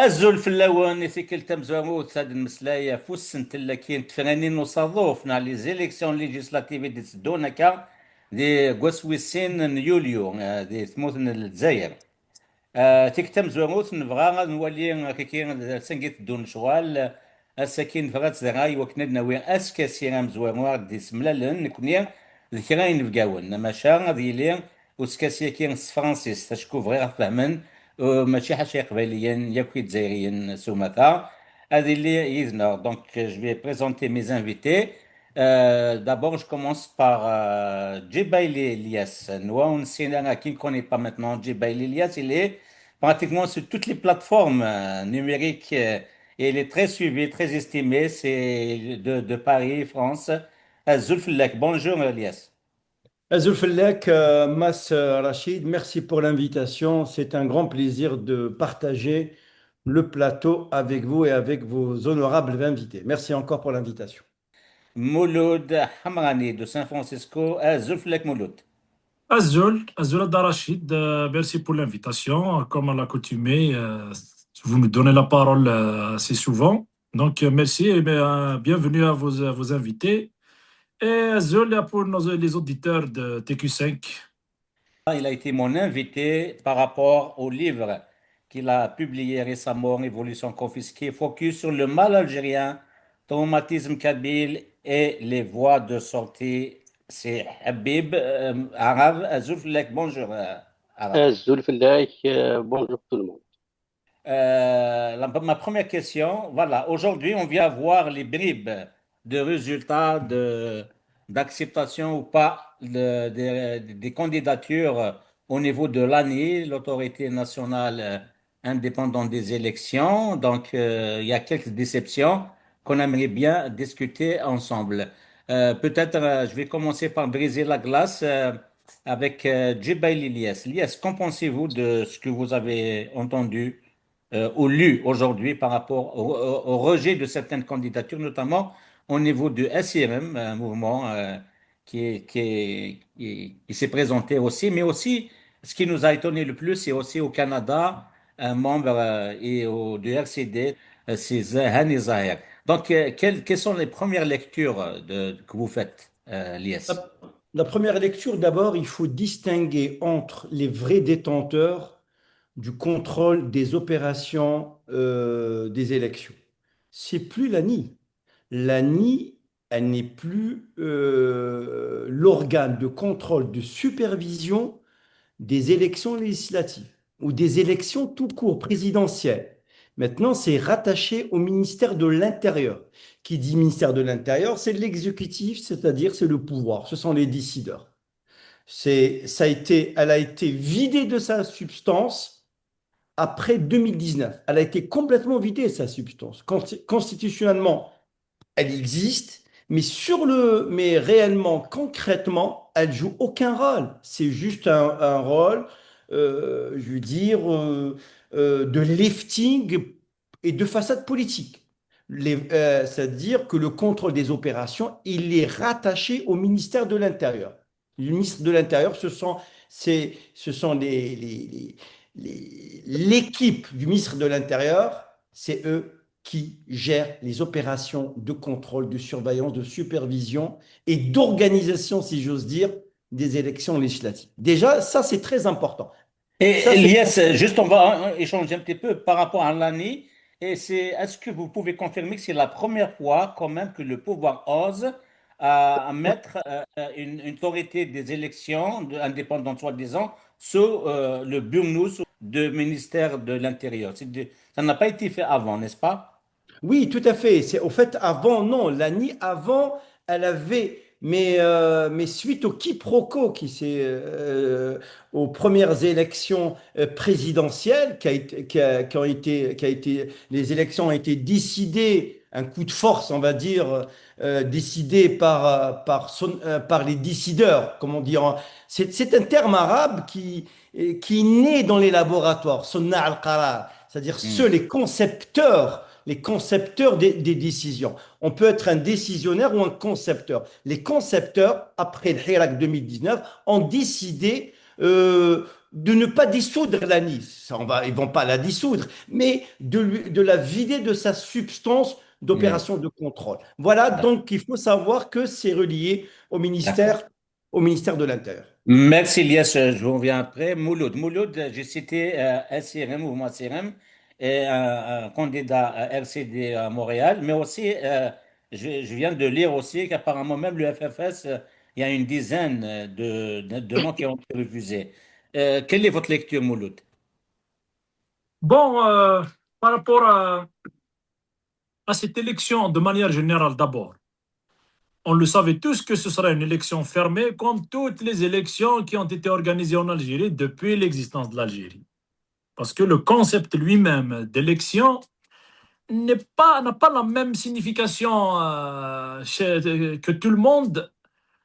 الزول في اللون يثيكل تمزوغو تساد المسلاية فوسنت لكن تفنانين وصادوف نا لي زيليكسيون ليجيسلاتيف دي تسدونكا دي قوسويسين يوليو دي ثموثن الجزائر. تيكتم زوغوث نبغى نولي كيكي سنجيت دون شغال. السكين فغات زغاي وكندنا وين اسكاسي رام زوغوار دي سملالن نكوني ذكراين فقاون ماشا غادي لي وسكاسي كي فرانسيس تشكو فغير فهمن. ماشي حاشا قبايليين ياكو جزائريين سوماتا. هذه اللي يزنا دونك جو في بريزونتي ميز انفيتي. D'abord, je commence par Djibaili Elias. Nous, on sait qui ne connaît pas maintenant Djibaili Elias. Il est pratiquement sur toutes les plateformes numériques et il est très suivi, très estimé. C'est de Paris, France. Zulfilek, bonjour Elias. Azulfellek, Mas Rachid, merci pour l'invitation. C'est un grand plaisir de partager le plateau avec vous et avec vos honorables invités. Merci encore pour l'invitation. Mouloud Hamrani de San Francisco. Zulfilek Mouloud. Azul Rachid, merci pour l'invitation. Comme à l'accoutumée, vous me donnez la parole assez souvent. Donc, merci et bienvenue à vos invités. Et Azul, pour les auditeurs de TQ5. Il a été mon invité par rapport au livre qu'il a publié récemment, Révolution confisquée, focus sur le mal algérien, traumatisme kabyle et les voies de sortie. C'est Habib Arav Azouflek. Bonjour Arav. Zulfilek, bonjour tout le monde. Ma première question, voilà, aujourd'hui on vient voir les bribes de résultats d'acceptation ou pas des candidatures au niveau de l'ANI, l'autorité nationale indépendante des élections. Donc il y a quelques déceptions qu'on aimerait bien discuter ensemble. Peut-être je vais commencer par briser la glace avec Djibail Ilyes. Ilyes, qu'en pensez-vous de ce que vous avez entendu au lu aujourd'hui par rapport au rejet de certaines candidatures, notamment au niveau du SIRM, un mouvement qui s'est présenté aussi, mais aussi ce qui nous a étonné le plus, c'est aussi au Canada, un membre du RCD, c'est Hani Zahir. Donc, quelles sont les premières lectures que vous faites, Lies? La première lecture, d'abord, il faut distinguer entre les vrais détenteurs du contrôle des opérations des élections. C'est plus l'ANI. L'ANI, elle n'est plus l'organe de contrôle, de supervision des élections législatives ou des élections tout court présidentielles. Maintenant, c'est rattaché au ministère de l'Intérieur. Qui dit ministère de l'Intérieur, c'est l'exécutif, c'est-à-dire c'est le pouvoir, ce sont les décideurs. Elle a été vidée de sa substance après 2019. Elle a été complètement vidée de sa substance. Constitutionnellement, elle existe, mais réellement, concrètement, elle joue aucun rôle. C'est juste un rôle, je veux dire, de lifting et de façade politique. C'est-à-dire que le contrôle des opérations, il est rattaché au ministère de l'Intérieur. Le ministre de l'Intérieur, ce sont l'équipe du ministre de l'Intérieur, c'est eux qui gèrent les opérations de contrôle, de surveillance, de supervision et d'organisation, si j'ose dire, des élections législatives. Déjà, ça, c'est très important. Et Ça, c'est Elias, juste on va échanger un petit peu par rapport à l'année. Est-ce que vous pouvez confirmer que c'est la première fois quand même que le pouvoir ose à mettre une autorité des élections indépendante soi-disant sous le burnous du ministère de l'Intérieur? Ça n'a pas été fait avant, n'est-ce pas? Oui, tout à fait. Au fait, avant, non, l'ANI, avant, elle avait, mais suite au quiproquo aux premières élections présidentielles, les élections ont été décidées, un coup de force, on va dire, décidé par les décideurs, comment dire. C'est un terme arabe qui est né dans les laboratoires, Sunna al-Qarar, c'est-à-dire ceux, Hmm. les concepteurs des décisions. On peut être un décisionnaire ou un concepteur. Les concepteurs, après le Hirak 2019, ont décidé de ne pas dissoudre l'ANI. Ça, ils vont pas la dissoudre, mais de la vider de sa substance Hmm, d'opération de contrôle. Voilà, d'ac- donc il faut savoir que c'est relié d'accord. au ministère de l'Intérieur. Merci, Lies. Je vous reviens après. Mouloud. Mouloud, j'ai cité SRM, mouvement SRM, et un candidat à RCD à Montréal, mais aussi, je viens de lire aussi qu'apparemment même le FFS, il y a une dizaine de noms qui ont été refusés. Quelle est votre lecture, Mouloud? Bon, par rapport à cette élection, de manière générale d'abord, on le savait tous que ce sera une élection fermée, comme toutes les élections qui ont été organisées en Algérie depuis l'existence de l'Algérie. Parce que le concept lui-même d'élection n'a pas la même signification que tout le monde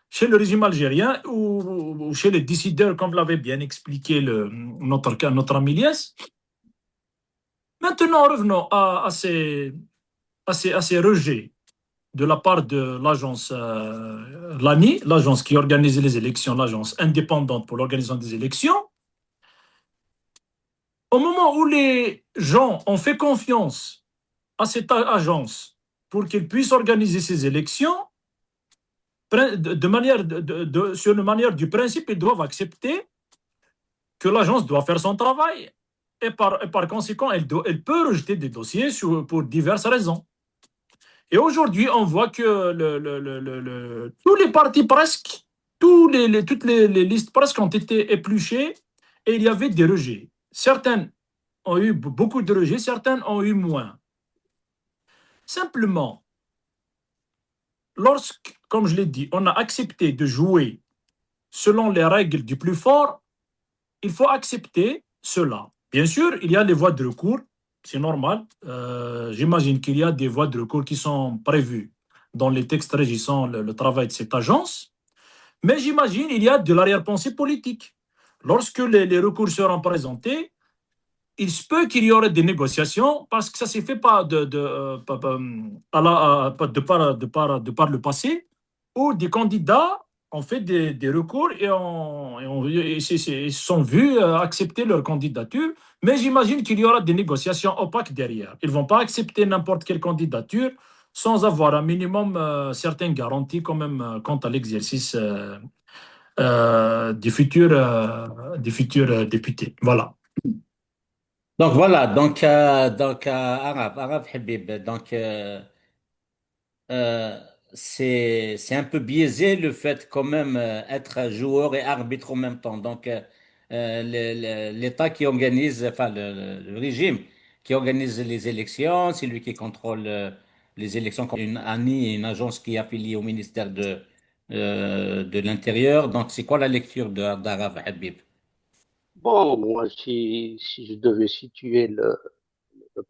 chez le régime algérien ou chez les décideurs, comme l'avait bien expliqué notre ami Lies. Maintenant, revenons à ces rejets de la part de l'agence l'ANI, l'agence qui organise les élections, l'agence indépendante pour l'organisation des élections. Au moment où les gens ont fait confiance à cette agence pour qu'elle puisse organiser ces élections, sur une manière du principe, ils doivent accepter que l'agence doit faire son travail. Et par conséquent, elle peut rejeter des dossiers pour diverses raisons. Et aujourd'hui, on voit que tous les partis presque, toutes les listes presque ont été épluchées et il y avait des rejets. Certaines ont eu beaucoup de rejets, certaines ont eu moins. Simplement, lorsque, comme je l'ai dit, on a accepté de jouer selon les règles du plus fort, il faut accepter cela. Bien sûr, il y a les voies de recours, c'est normal. J'imagine qu'il y a des voies de recours qui sont prévues dans les textes régissant le travail de cette agence, mais j'imagine qu'il y a de l'arrière-pensée politique. Lorsque les recours seront présentés, il se peut qu'il y aurait des négociations parce que ça s'est fait pas de par le passé où des candidats ont fait des recours et se sont vus accepter leur candidature. Mais j'imagine qu'il y aura des négociations opaques derrière. Ils ne vont pas accepter n'importe quelle candidature sans avoir un minimum certaines garanties quand même quant à l'exercice des futurs députés. Voilà. Donc voilà, Arabe Habib, Euh, c'est un peu biaisé le fait quand même être joueur et arbitre en même temps. L'État qui organise, enfin le régime qui organise les élections, c'est lui qui contrôle les élections comme une ANI, une agence qui est affiliée au ministère de l'Intérieur. Donc c'est quoi la lecture d'Araf Habib? Bon, moi, si je devais situer le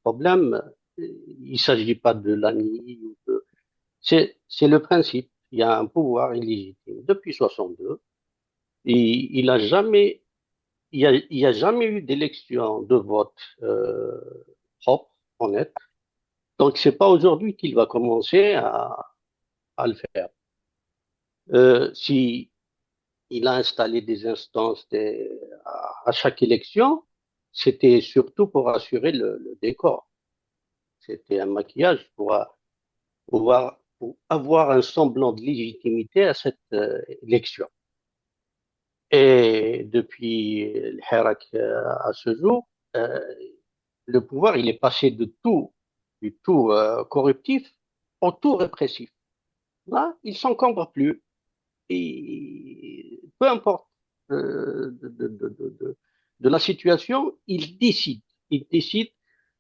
problème, il ne s'agit pas de l'ANI. C'est le principe. Il y a un pouvoir illégitime depuis 62. Et il y a jamais eu d'élection de vote propre, honnête. Donc, c'est pas aujourd'hui qu'il va commencer à le faire. Si il a installé des instances à chaque élection, c'était surtout pour assurer le décor. C'était un maquillage pour avoir un semblant de légitimité à cette élection. Et depuis le Hirak à ce jour, euh, le pouvoir, il est passé du tout corruptif au tout répressif. Là, il s'encombre plus. Et peu importe de la situation, il décide. Il décide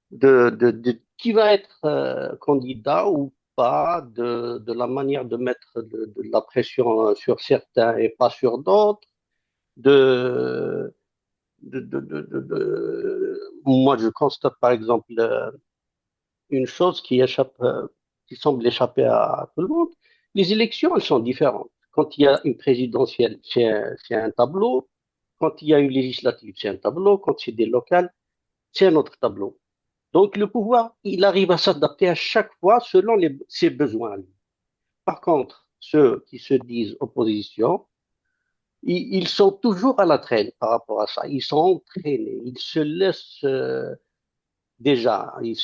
de qui va être candidat ou pas, de la manière de mettre de la pression sur certains et pas sur d'autres. De, Moi, je constate par exemple une chose qui semble échapper à tout le monde. Les élections, elles sont différentes. Quand il y a une présidentielle, c'est un tableau. Quand il y a une législative, c'est un tableau. Quand c'est des locales, c'est un autre tableau. Donc le pouvoir, il arrive à s'adapter à chaque fois selon ses besoins. Par contre, ceux qui se disent opposition, ils sont toujours à la traîne par rapport à ça. Ils sont entraînés. Ils se laissent déjà, ils,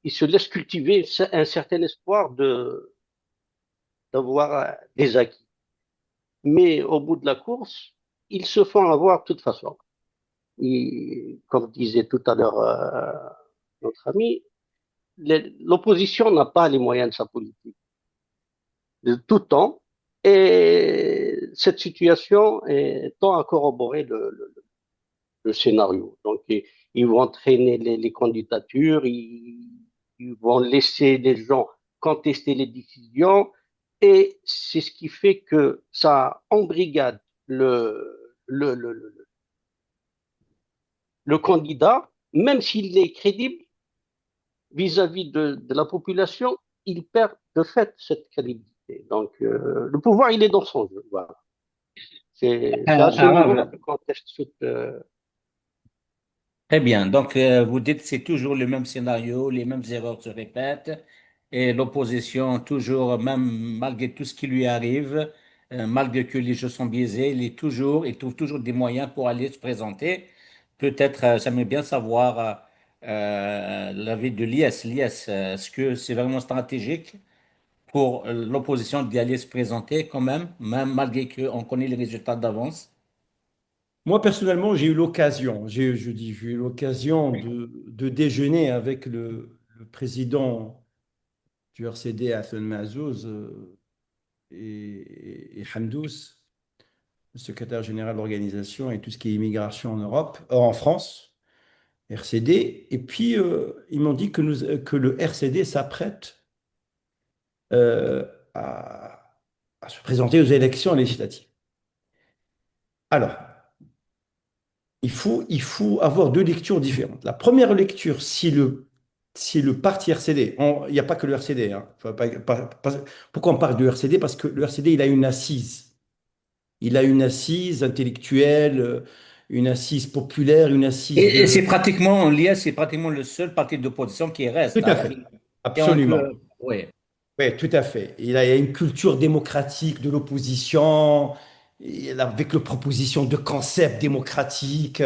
ils se laissent cultiver un certain espoir d'avoir des acquis. Mais au bout de la course, ils se font avoir de toute façon. Comme disait tout à l'heure notre ami, l'opposition n'a pas les moyens de sa politique de tout temps. Et cette situation tend à corroborer le scénario. Donc, ils vont entraîner les candidatures, ils vont laisser les gens contester les décisions, et c'est ce qui fait que ça embrigade le candidat, même s'il est crédible vis-à-vis de la population, il perd de fait cette crédibilité. Donc, le pouvoir, il est dans son jeu. Voilà. C'est à ce niveau Arabe, que conteste très bien. Donc, vous dites que c'est toujours le même scénario, les mêmes erreurs se répètent et l'opposition, toujours, même malgré tout ce qui lui arrive, malgré que les jeux sont biaisés, il trouve toujours des moyens pour aller se présenter. Peut-être, j'aimerais bien savoir l'avis de l'IS. L'IS, est-ce que c'est vraiment stratégique pour l'opposition d'y aller se présenter quand même, même malgré qu'on connaît les résultats d'avance? Moi, personnellement, j'ai eu l'occasion, j'ai eu l'occasion Oui. de déjeuner avec le président du RCD, Hassan Mazouz, et Hamdous, le secrétaire général de l'organisation et tout ce qui est immigration en Europe, en France, RCD. Et puis, ils m'ont dit que le RCD s'apprête euh, à, à se présenter aux élections législatives. Alors, il faut avoir deux lectures différentes. La première lecture, si le parti RCD, il n'y a pas que le RCD, hein, pourquoi on parle de RCD? Parce que le RCD, il a une assise. Il a une assise intellectuelle, une assise populaire, une assise Et de... c'est pratiquement, l'IS, c'est pratiquement le seul parti d'opposition qui reste, Tout à hein, fait, qui ont un absolument. club. Oui. Oui, tout à fait. Il y a une culture démocratique de l'opposition, avec les propositions de concepts démocratiques,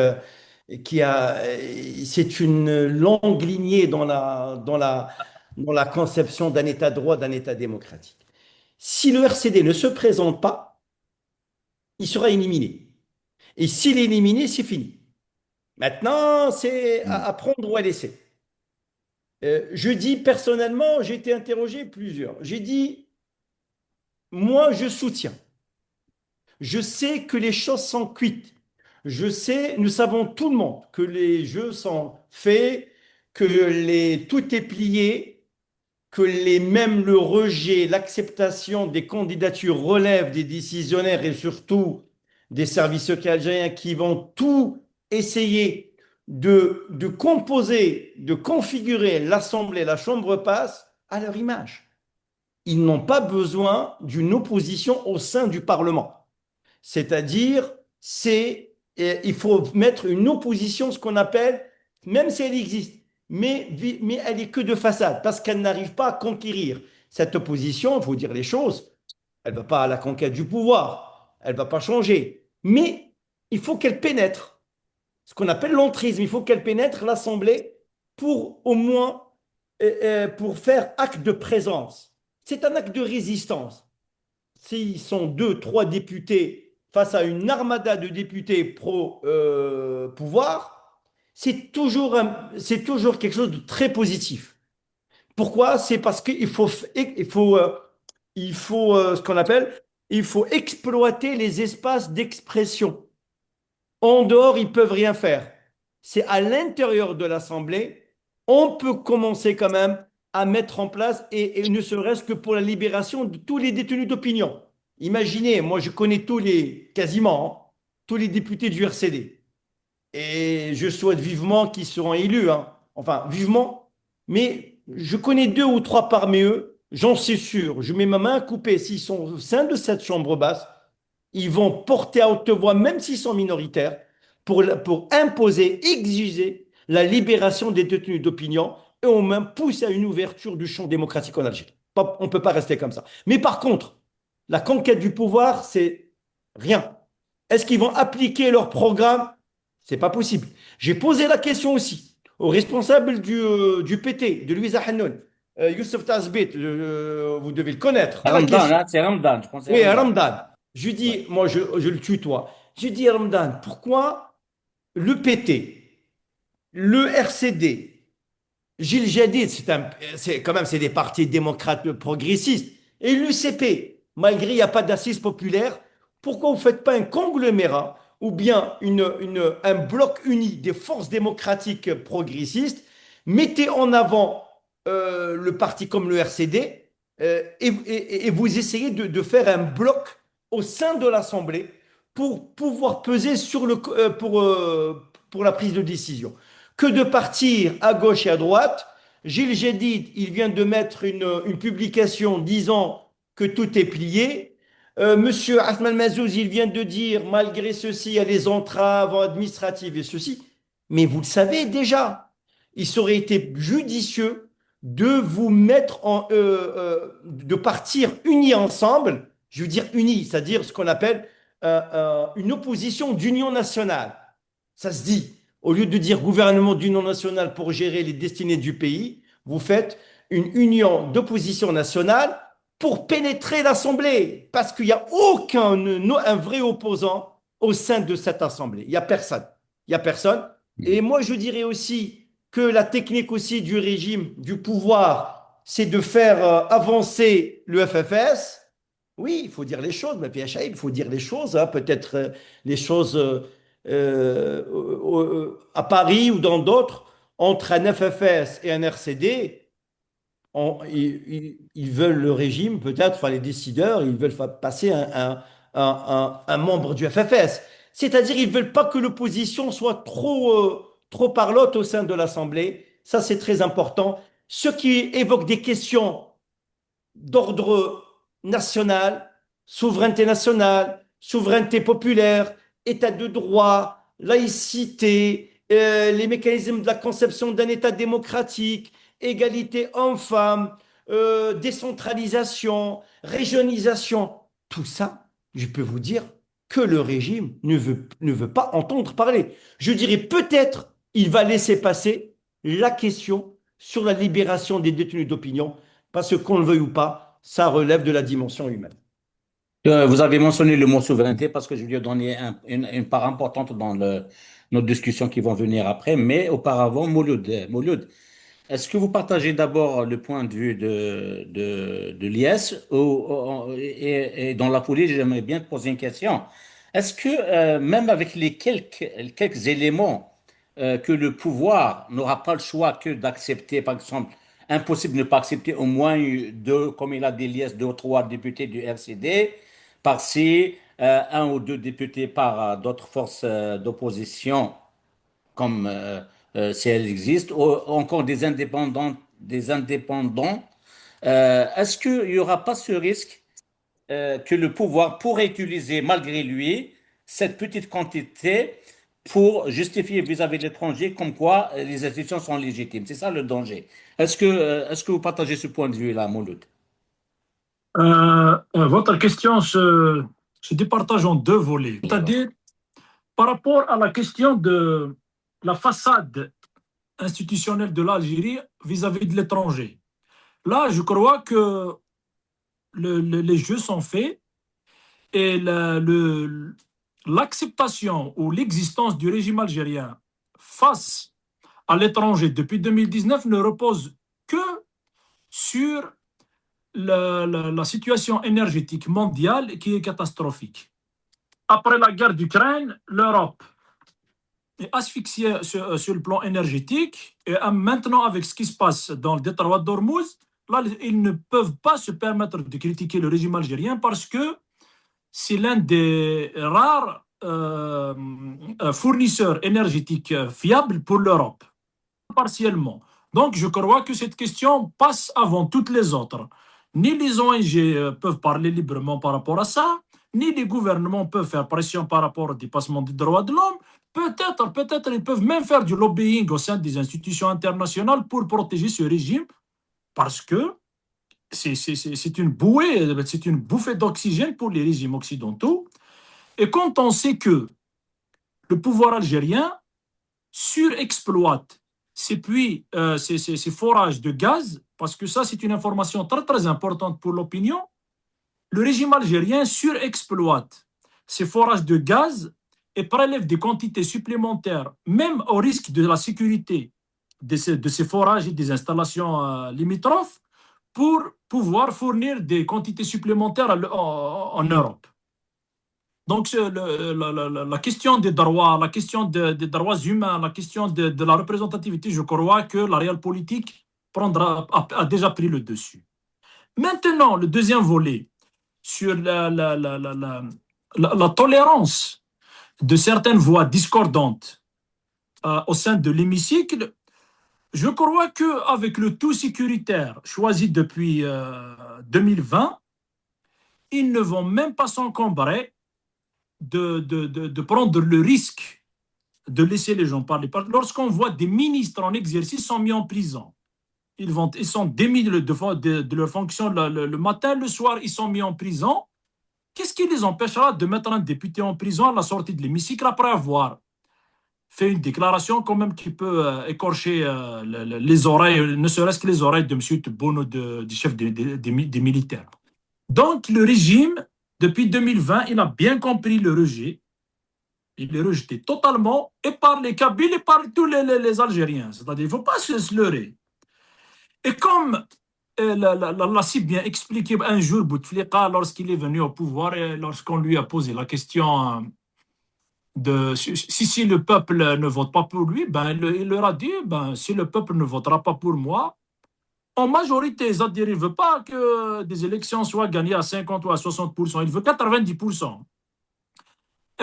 c'est une longue lignée dans la conception d'un État de droit, d'un État démocratique. Si le RCD ne se présente pas, il sera éliminé. Et s'il est éliminé, c'est fini. Maintenant, c'est à prendre ou à laisser. Je dis personnellement, j'ai été interrogé plusieurs. J'ai dit, moi, je soutiens. Je sais que les choses sont cuites. Je sais, nous savons tout le monde que les jeux sont faits, que tout est plié, que même le rejet, l'acceptation des candidatures relèvent des décisionnaires et surtout des services secrets algériens qui vont tout essayer de composer, de configurer l'Assemblée, la Chambre basse à leur image. Ils n'ont pas besoin d'une opposition au sein du Parlement. C'est-à-dire, il faut mettre une opposition, ce qu'on appelle, même si elle existe, mais elle est que de façade, parce qu'elle n'arrive pas à conquérir. Cette opposition, il faut dire les choses, elle ne va pas à la conquête du pouvoir, elle ne va pas changer, mais il faut qu'elle pénètre, ce qu'on appelle l'entrisme, il faut qu'elle pénètre l'Assemblée pour au moins, pour faire acte de présence. C'est un acte de résistance. S'ils sont deux, trois députés face à une armada de députés pro-pouvoir, c'est toujours quelque chose de très positif. Pourquoi? C'est parce qu'il faut ce qu'on appelle, il faut exploiter les espaces d'expression. En dehors, ils peuvent rien faire. C'est à l'intérieur de l'Assemblée, on peut commencer quand même à mettre en place, et ne serait-ce que pour la libération de tous les détenus d'opinion. Imaginez, moi je connais quasiment, hein, tous les députés du RCD. Et je souhaite vivement qu'ils seront élus, hein. Enfin, vivement. Mais je connais deux ou trois parmi eux, j'en suis sûr. Je mets ma main à couper. S'ils sont au sein de cette chambre basse, ils vont porter à haute voix, même s'ils sont minoritaires, pour imposer, exiger la libération des détenus d'opinion et au même pousser à une ouverture du champ démocratique en Algérie. On ne peut pas rester comme ça. Mais par contre, la conquête du pouvoir, c'est rien. Est-ce qu'ils vont appliquer leur programme? C'est pas possible. J'ai posé la question aussi au responsable du PT, de Louisa Hannoun, Youssef Tazbit, vous devez le connaître. La Ramadan, question. hein, c'est Ramadan, je pense que c'est Oui, Ramadan. Ramdan. Je lui Ouais. dis, moi je le tutoie. Je lui dis, Ramdan, pourquoi le PT, le RCD, Gilles Jadid, c'est quand même c'est des partis démocrates progressistes, et l'UCP, malgré il n'y a pas d'assises populaires, pourquoi vous ne faites pas un conglomérat ou bien un bloc uni des forces démocratiques progressistes, mettez en avant le parti comme le RCD et vous essayez de faire un bloc au sein de l'Assemblée pour pouvoir peser pour la prise de décision que de partir à gauche et à droite. Gilles Jadid, il vient de mettre une publication disant que tout est plié. Monsieur Ahmed Mazouz, il vient de dire, malgré ceci, il y a les entraves administratives et ceci. Mais vous le savez déjà, il aurait été judicieux de vous mettre de partir unis ensemble, je veux dire unis, c'est-à-dire ce qu'on appelle une opposition d'union nationale. Ça se dit. Au lieu de dire gouvernement d'union nationale pour gérer les destinées du pays, vous faites une union d'opposition nationale pour pénétrer l'Assemblée. Parce qu'il n'y a aucun un vrai opposant au sein de cette Assemblée. Il n'y a personne. Il n'y a personne. Et moi, je dirais aussi que la technique aussi du régime, du pouvoir, c'est de faire avancer le FFS. Oui, il faut dire les choses, mais il faut dire les choses, hein, peut-être les choses à Paris ou dans d'autres, entre un FFS et un RCD, ils veulent le régime, peut-être, enfin les décideurs, ils veulent passer un membre du FFS. C'est-à-dire, ils ne veulent pas que l'opposition soit trop parlotte au sein de l'Assemblée. Ça, c'est très important. Ceux qui évoquent des questions d'ordre national, souveraineté populaire, état de droit, laïcité, les mécanismes de la conception d'un État démocratique, égalité homme-femme, décentralisation, régionisation, tout ça, je peux vous dire que le régime ne veut pas entendre parler. Je dirais peut-être il va laisser passer la question sur la libération des détenus d'opinion, parce que qu'on le veuille ou pas, ça relève de la dimension humaine. Vous avez mentionné le mot souveraineté parce que je lui ai donné une part importante dans nos discussions qui vont venir après. Mais auparavant, Mouloud, est-ce que vous partagez d'abord le point de vue de l'IS et dans la foulée, j'aimerais bien te poser une question. Est-ce que même avec les quelques éléments que le pouvoir n'aura pas le choix que d'accepter, par exemple, impossible de ne pas accepter au moins deux, comme il a dit l'IS, deux ou trois députés du RCD, par-ci, un ou deux députés par d'autres forces d'opposition comme si elles existent, ou encore des indépendants, est-ce qu'il n'y aura pas ce risque que le pouvoir pourrait utiliser malgré lui cette petite quantité pour justifier vis-à-vis de l'étranger comme quoi les institutions sont légitimes? C'est ça le danger. Est-ce que vous partagez ce point de vue-là, Mouloud? Votre question se départage en deux volets. C'est-à-dire, par rapport à la question de la façade institutionnelle de l'Algérie vis-à-vis de l'étranger. Là, je crois que les jeux sont faits et l'acceptation ou l'existence du régime algérien face à l'étranger depuis 2019 ne repose que sur la situation énergétique mondiale qui est catastrophique. Après la guerre d'Ukraine, l'Europe est asphyxiée sur le plan énergétique et maintenant avec ce qui se passe dans le détroit d'Ormuz, là, ils ne peuvent pas se permettre de critiquer le régime algérien parce que c'est l'un des rares fournisseurs énergétiques fiables pour l'Europe, partiellement. Donc, je crois que cette question passe avant toutes les autres. Ni les ONG peuvent parler librement par rapport à ça, ni les gouvernements peuvent faire pression par rapport au dépassement des droits de l'homme. Peut-être, ils peuvent même faire du lobbying au sein des institutions internationales pour protéger ce régime, parce que c'est une bouée, c'est une bouffée d'oxygène pour les régimes occidentaux. Et quand on sait que le pouvoir algérien surexploite ces forages de gaz, parce que ça, c'est une information très, très importante pour l'opinion, le régime algérien surexploite ces forages de gaz et prélève des quantités supplémentaires, même au risque de la sécurité de ces forages et des installations limitrophes, pour pouvoir fournir des quantités supplémentaires en Europe. Donc, la question des droits, la question des droits humains, la question de la représentativité, je crois que la réelle politique a déjà pris le dessus. Maintenant, le deuxième volet, sur la tolérance de certaines voix discordantes au sein de l'hémicycle, je crois qu'avec le tout sécuritaire choisi depuis 2020, ils ne vont même pas s'encombrer de prendre le risque de laisser les gens parler. Lorsqu'on voit des ministres en exercice sont mis en prison, ils sont démis de leur fonction le matin, le soir, ils sont mis en prison. Qu'est-ce qui les empêchera de mettre un député en prison à la sortie de l'hémicycle après avoir fait une déclaration quand même qui peut écorcher les oreilles, ne serait-ce que les oreilles de M. Tebboune, du chef des militaires. Donc, le régime, depuis 2020, il a bien compris le rejet. Il est rejeté totalement, et par les Kabyles et par tous les Algériens. C'est-à-dire, il ne faut pas se leurrer. Et comme l'a si bien expliqué un jour Bouteflika lorsqu'il est venu au pouvoir et lorsqu'on lui a posé la question de si le peuple ne vote pas pour lui, ben, il leur a dit, si le peuple ne votera pas pour moi, en majorité, c'est-à-dire il ne veut pas que des élections soient gagnées à 50 ou à 60%, il veut 90%.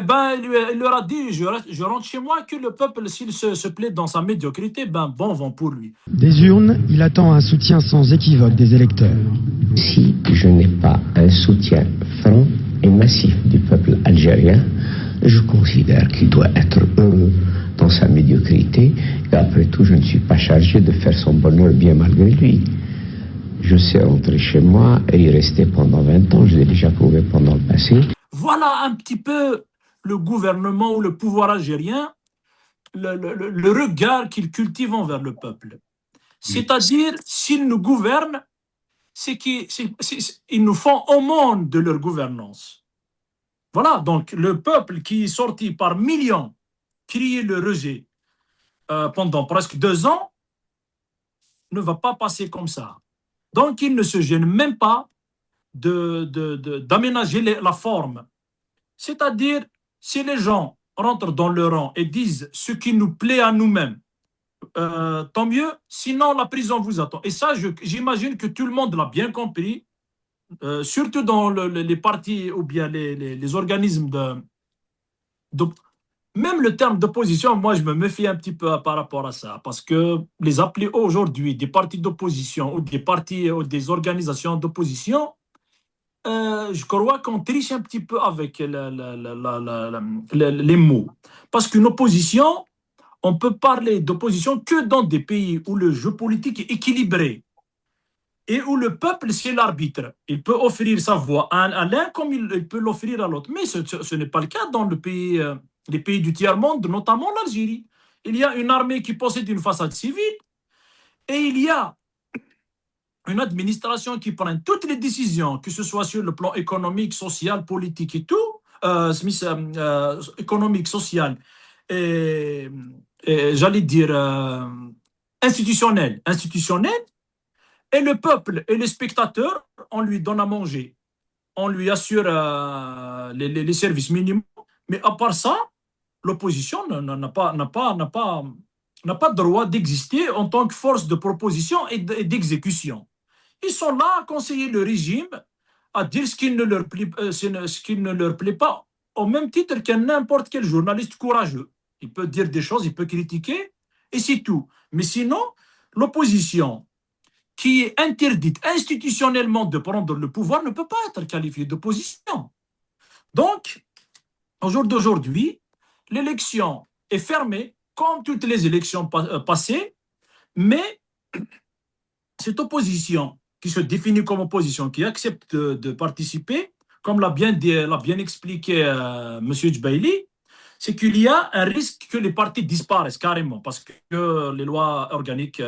Eh ben, il leur a dit, je rentre chez moi, que le peuple, s'il se plaît dans sa médiocrité, bon vent pour lui. Des urnes, il attend un soutien sans équivoque des électeurs. Si je n'ai pas un soutien franc et massif du peuple algérien, je considère qu'il doit être heureux dans sa médiocrité, et après tout, je ne suis pas chargé de faire son bonheur bien malgré lui. Je sais rentrer chez moi et y rester pendant 20 ans, je l'ai déjà prouvé pendant le passé. Voilà un petit peu le gouvernement ou le pouvoir algérien, le regard qu'il cultive envers le peuple. C'est-à-dire, s'ils nous gouvernent, c'est qu'ils nous font aumône de leur gouvernance. Voilà, donc le peuple qui est sorti par millions crier le rejet pendant presque 2 ans ne va pas passer comme ça. Donc, il ne se gêne même pas d'aménager la forme. C'est-à-dire, si les gens rentrent dans le rang et disent ce qui nous plaît à nous-mêmes, tant mieux, sinon la prison vous attend. Et ça, j'imagine que tout le monde l'a bien compris, surtout dans les partis ou bien les organismes même le terme d'opposition, moi je me méfie un petit peu par rapport à ça, parce que les appeler aujourd'hui des partis d'opposition ou des partis ou des organisations d'opposition, je crois qu'on triche un petit peu avec les mots. Parce qu'une opposition, on peut parler d'opposition que dans des pays où le jeu politique est équilibré et où le peuple, c'est l'arbitre. Il peut offrir sa voix à l'un comme il peut l'offrir à l'autre. Mais ce n'est pas le cas dans les pays du tiers-monde, notamment l'Algérie. Il y a une armée qui possède une façade civile et il y a une administration qui prend toutes les décisions, que ce soit sur le plan économique, social, politique et tout, économique, social et j'allais dire institutionnel, et le peuple et les spectateurs, on lui donne à manger, on lui assure les services minimums, mais à part ça, l'opposition n'a pas droit d'exister en tant que force de proposition et d'exécution. Ils sont là à conseiller le régime, à dire ce qui ne leur plaît pas, au même titre qu'un n'importe quel journaliste courageux. Il peut dire des choses, il peut critiquer, et c'est tout. Mais sinon, l'opposition, qui est interdite institutionnellement de prendre le pouvoir, ne peut pas être qualifiée d'opposition. Donc, au jour d'aujourd'hui, l'élection est fermée, comme toutes les élections passées, mais cette opposition qui se définit comme opposition, qui accepte de participer, comme l'a bien expliqué M. Djbaili, c'est qu'il y a un risque que les partis disparaissent carrément, parce que les lois organiques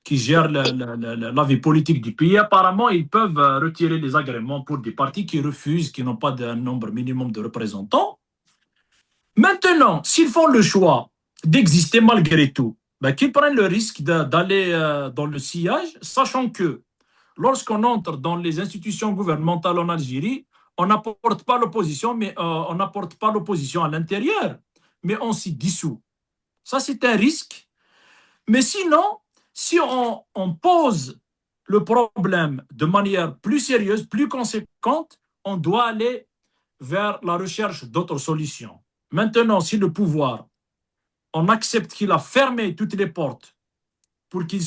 qui gèrent la vie politique du pays, apparemment, ils peuvent retirer les agréments pour des partis qui refusent, qui n'ont pas un nombre minimum de représentants. Maintenant, s'ils font le choix d'exister malgré tout, ben, qu'ils prennent le risque d'aller dans le sillage, sachant que lorsqu'on entre dans les institutions gouvernementales en Algérie, on n'apporte pas l'opposition, mais on n'apporte pas l'opposition à l'intérieur, mais on s'y dissout. Ça, c'est un risque. Mais sinon, si on pose le problème de manière plus sérieuse, plus conséquente, on doit aller vers la recherche d'autres solutions. Maintenant, si le pouvoir, on accepte qu'il a fermé toutes les portes pour qu'il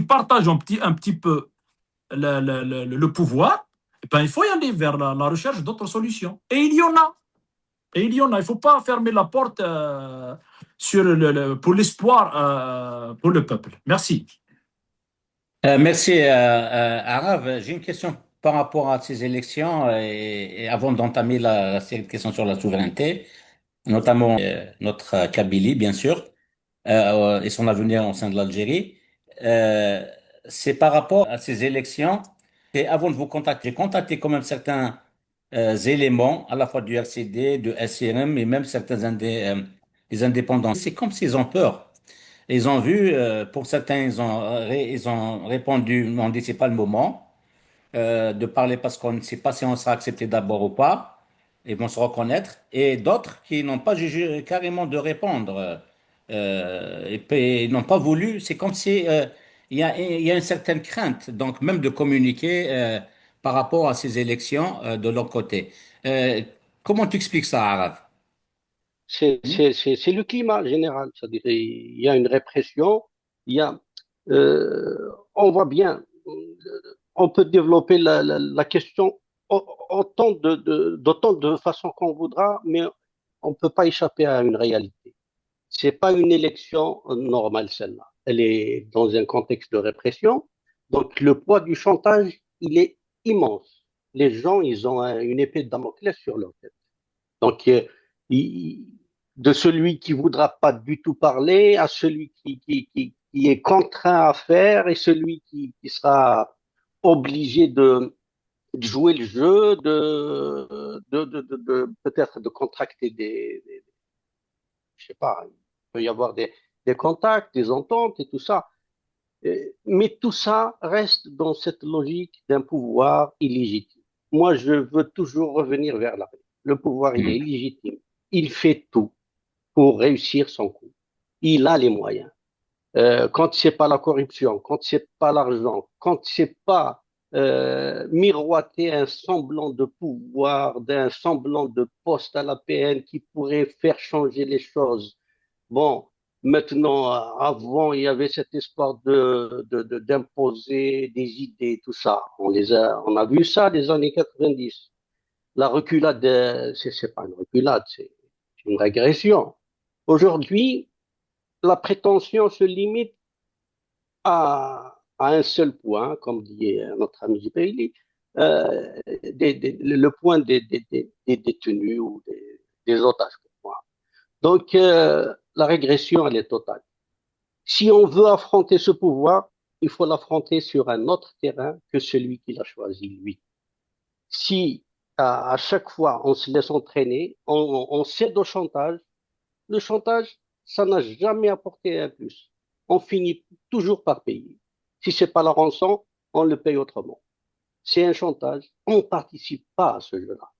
partage un petit peu le pouvoir, eh ben, il faut y aller vers la recherche d'autres solutions. Et il y en a. Il ne faut pas fermer la porte pour l'espoir pour le peuple. Merci. Merci, Arav. J'ai une question par rapport à ces élections et avant d'entamer la série de questions sur la souveraineté, notamment notre Kabylie, bien sûr, et son avenir au sein de l'Algérie. Euh, c'est par rapport à ces élections. Et avant de vous contacter, j'ai contacté quand même certains éléments, à la fois du RCD, du SRM et même certains des indépendants. C'est comme s'ils ont peur. Ils ont vu, pour certains, ils ont répondu, on dit c'est pas le moment de parler parce qu'on ne sait pas si on sera accepté d'abord ou pas. Ils vont se reconnaître. Et d'autres qui n'ont pas jugé carrément de répondre et puis ils n'ont pas voulu. C'est comme si il y a une certaine crainte, donc même de communiquer par rapport à ces élections de leur côté. Euh, Comment tu expliques ça, Araf? C'est le climat général. C'est-à-dire, il y a une répression, il y a, on voit bien, on peut développer la question d'autant de façon qu'on voudra, mais on ne peut pas échapper à une réalité. C'est pas une élection normale, celle-là. Elle est dans un contexte de répression. Donc, le poids du chantage, il est immense. Les gens, ils ont une épée de Damoclès sur leur tête. Donc, il- de celui qui voudra pas du tout parler à celui qui est contraint à faire et celui qui sera obligé de jouer le jeu, peut-être de contracter je sais pas, il peut y avoir des contacts, des ententes et tout ça. Mais tout ça reste dans cette logique d'un pouvoir illégitime. Moi, je veux toujours revenir vers la paix. Le pouvoir, il est illégitime. Il fait tout pour réussir son coup. Il a les moyens. Quand c'est pas la corruption, quand c'est pas l'argent, quand c'est pas miroiter un semblant de pouvoir, d'un semblant de poste à la PN qui pourrait faire changer les choses. Bon, maintenant, avant, il y avait cet espoir d'imposer des idées, tout ça. On a vu ça des années 90. La reculade, c'est pas une reculade, c'est une régression. Aujourd'hui, la prétention se limite à un seul point, comme dit notre ami Jibril, le point des détenus ou des otages pour moi. Donc, la régression, elle est totale. Si on veut affronter ce pouvoir, il faut l'affronter sur un autre terrain que celui qu'il a choisi, lui. Si à chaque fois on se laisse entraîner, on cède au chantage, le chantage, ça n'a jamais apporté un plus. On finit toujours par payer. Si c'est pas la rançon, on le paye autrement. C'est un chantage. On ne participe pas à ce jeu-là.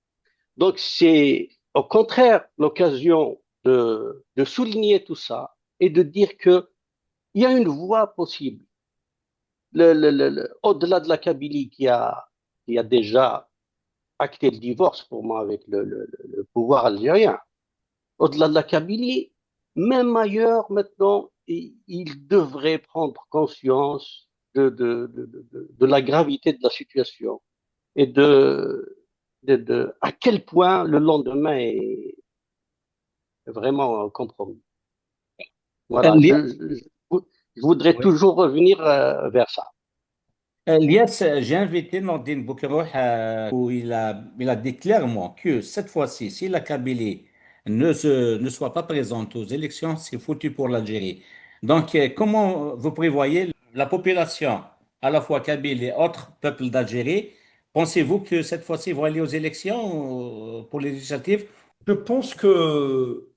Donc c'est au contraire l'occasion de souligner tout ça et de dire que il y a une voie possible. Au-delà de la Kabylie qui a déjà acté le divorce pour moi avec le pouvoir algérien, au-delà de la Kabylie, même ailleurs maintenant, il devrait prendre conscience de la gravité de la situation et à quel point le lendemain est vraiment compromis. Voilà, Je voudrais Oui. toujours revenir vers ça. Elias, j'ai invité Nordine Boukerouh où il a dit clairement que cette fois-ci, si la Kabylie ne soit pas présente aux élections, c'est foutu pour l'Algérie. Donc, comment vous prévoyez la population, à la fois kabyle et autres peuples d'Algérie, pensez-vous que cette fois-ci, ils vont aller aux élections pour les législatives? Je pense que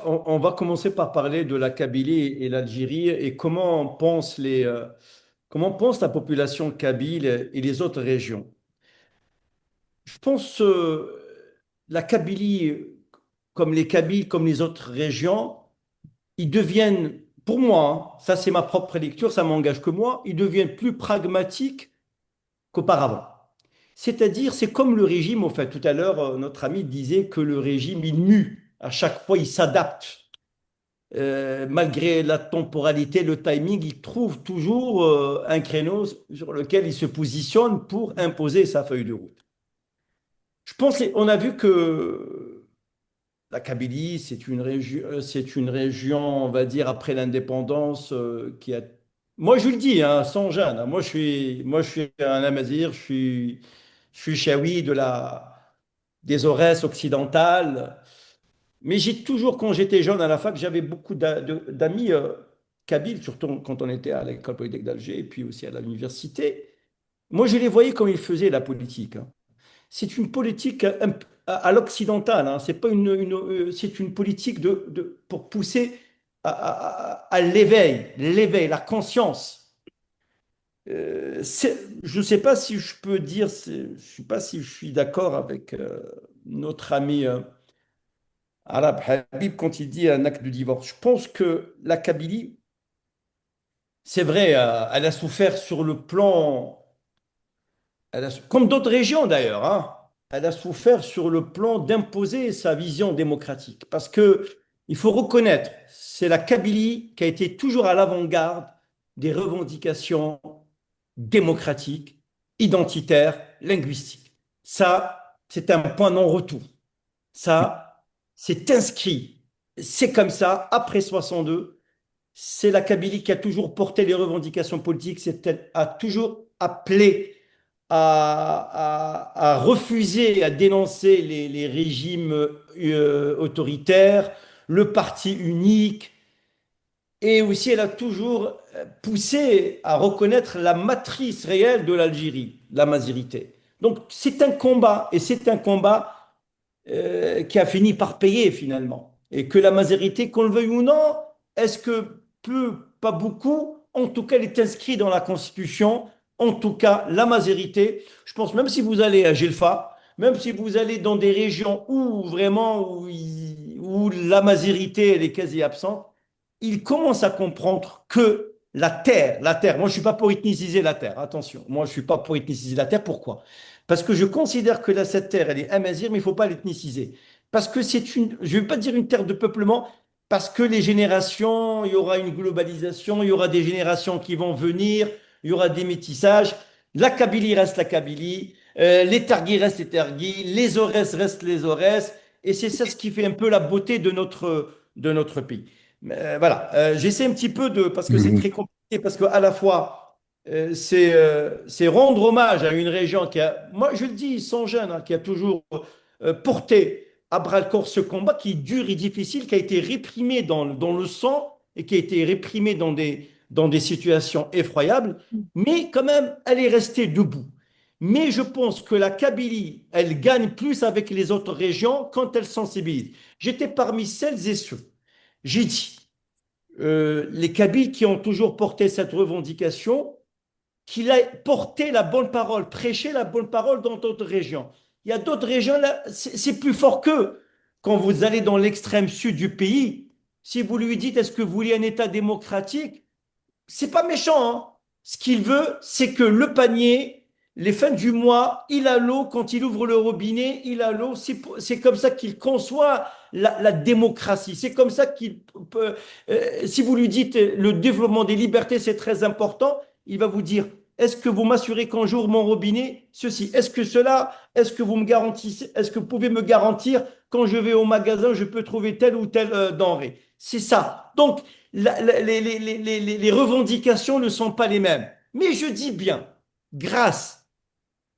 on va commencer par parler de la Kabylie et l'Algérie et comment pense la population kabyle et les autres régions. Je pense la Kabylie, comme les Kabyles, comme les autres régions, ils deviennent, pour moi, hein, ça c'est ma propre lecture, ça m'engage que moi, ils deviennent plus pragmatiques qu'auparavant. C'est-à-dire, c'est comme le régime, en fait. Tout à l'heure, notre ami disait que le régime, il mue. À chaque fois, il s'adapte. Malgré la temporalité, le timing, il trouve toujours un créneau sur lequel il se positionne pour imposer sa feuille de route. Je pense, on a vu que la Kabylie, c'est une région, on va dire, après l'indépendance, qui a. Moi, je le dis, hein, sans gêne, hein, moi, je suis un Amazigh, je suis chaoui des Aurès occidentales. Mais j'ai toujours, quand j'étais jeune à la fac, j'avais beaucoup d'amis kabyles, surtout quand on était à l'école polytechnique d'Alger et puis aussi à l'université. Moi, je les voyais comme ils faisaient la politique, hein. C'est une politique à l'occidental, hein. C'est pas c'est une politique pour pousser à l'éveil, la conscience. Je ne sais pas si je peux dire, je sais pas si je suis d'accord avec notre ami arabe Habib quand il dit un acte de divorce. Je pense que la Kabylie, c'est vrai, elle a souffert sur le plan comme d'autres régions d'ailleurs, hein, elle a souffert sur le plan d'imposer sa vision démocratique. Parce que il faut reconnaître, c'est la Kabylie qui a été toujours à l'avant-garde des revendications démocratiques, identitaires, linguistiques. Ça, c'est un point non-retour. Ça, c'est inscrit. C'est comme ça, après 62, c'est la Kabylie qui a toujours porté les revendications politiques, elle a toujours appelé à refuser, à dénoncer les régimes autoritaires, le parti unique, et aussi elle a toujours poussé à reconnaître la matrice réelle de l'Algérie, la mazérité. Donc c'est un combat, et c'est un combat qui a fini par payer finalement. Et que la majorité, qu'on le veuille ou non, est-ce que peu, pas beaucoup, en tout cas, elle est inscrite dans la Constitution, en tout cas, la majorité. Je pense même si vous allez à Gelfa, même si vous allez dans des régions où vraiment, où la majorité, elle est quasi absente, ils commencent à comprendre que la terre, moi je ne suis pas pour ethniciser la terre, attention, moi je ne suis pas pour ethniciser la terre, pourquoi? Parce que je considère que cette terre, elle est amazigh, mais il ne faut pas l'ethniciser. Parce que c'est je ne vais pas dire une terre de peuplement, parce que les générations, il y aura une globalisation, il y aura des générations qui vont venir, il y aura des métissages. La Kabylie reste la Kabylie, les Targuis restent les Targuis, les Aurès restent les Aurès, et c'est ça ce qui fait un peu la beauté de notre pays. Voilà, j'essaie un petit peu parce que c'est Mhm. très compliqué, parce qu'à la fois, c'est rendre hommage à une région qui a, moi je le dis sans gêne, hein, qui a toujours porté à bras-le-corps ce combat qui est dur et difficile, qui a été réprimé dans le sang et qui a été réprimé dans des situations effroyables, mais quand même, elle est restée debout. Mais je pense que la Kabylie, elle gagne plus avec les autres régions quand elle sensibilise. J'étais parmi celles et ceux, j'ai dit, les Kabyles qui ont toujours porté cette revendication, qu'il a porté la bonne parole, prêché la bonne parole dans d'autres régions. Il y a d'autres régions, là, c'est plus fort qu'eux. Quand vous allez dans l'extrême sud du pays, si vous lui dites est-ce que vous voulez un État démocratique, c'est pas méchant, hein. Ce qu'il veut, c'est que le panier, les fins du mois, il a l'eau. Quand il ouvre le robinet, il a l'eau. C'est comme ça qu'il conçoit la démocratie. C'est comme ça qu'il peut. Si vous lui dites le développement des libertés, c'est très important, il va vous dire est-ce que vous m'assurez qu'un jour mon robinet, ceci, est-ce que vous me garantissez, est-ce que vous pouvez me garantir quand je vais au magasin, je peux trouver telle ou telle denrée? C'est ça. Donc, les revendications ne sont pas les mêmes. Mais je dis bien, grâce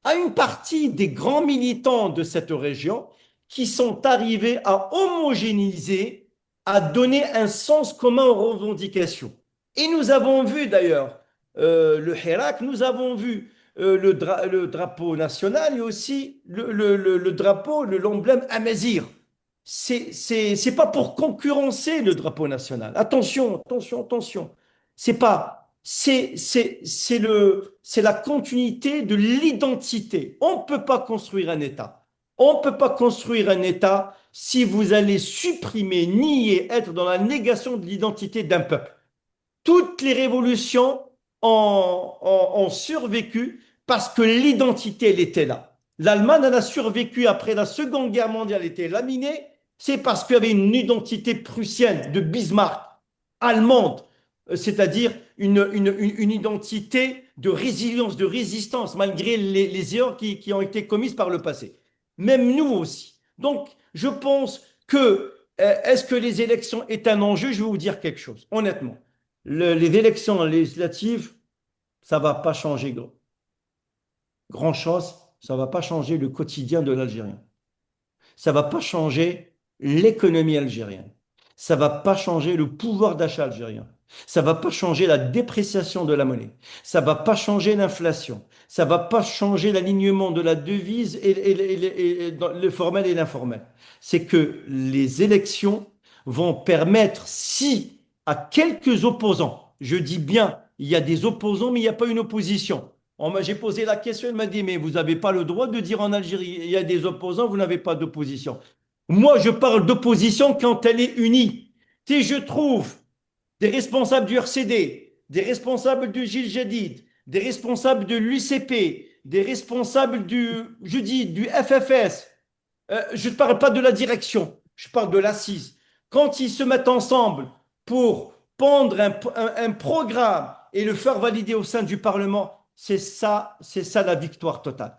à une partie des grands militants de cette région qui sont arrivés à homogénéiser, à donner un sens commun aux revendications. Et nous avons vu d'ailleurs le Hirak, nous avons vu le drapeau national et aussi le drapeau, l'emblème Amazigh. C'est pas pour concurrencer le drapeau national. Attention, attention, attention. C'est pas, c'est la continuité de l'identité. On ne peut pas construire un État. On ne peut pas construire un État si vous allez supprimer, nier, être dans la négation de l'identité d'un peuple. Toutes les révolutions ont survécu parce que l'identité, elle était là. L'Allemagne, elle a survécu après la Seconde Guerre mondiale, elle était laminée, c'est parce qu'il y avait une identité prussienne de Bismarck, allemande, c'est-à-dire une identité de résilience, de résistance, malgré les erreurs qui ont été commises par le passé. Même nous aussi. Donc, je pense que, est-ce que les élections est un enjeu? Je vais vous dire quelque chose, honnêtement. Les élections législatives, ça ne va pas changer grand-chose, ça ne va pas changer le quotidien de l'Algérien. Ça ne va pas changer l'économie algérienne. Ça ne va pas changer le pouvoir d'achat algérien. Ça ne va pas changer la dépréciation de la monnaie. Ça ne va pas changer l'inflation. Ça ne va pas changer l'alignement de la devise et le formel et l'informel. C'est que les élections vont permettre, si à quelques opposants, je dis bien, il y a des opposants, mais il n'y a pas une opposition. J'ai posé la question, il m'a dit, mais vous n'avez pas le droit de dire en Algérie, il y a des opposants, vous n'avez pas d'opposition. Moi, je parle d'opposition quand elle est unie. Si je trouve des responsables du RCD, des responsables du Gil Jadid, des responsables de l'UCP, des responsables du FFS, je ne parle pas de la direction, je parle de l'assise. Quand ils se mettent ensemble pour pondre un programme et le faire valider au sein du Parlement, c'est ça la victoire totale.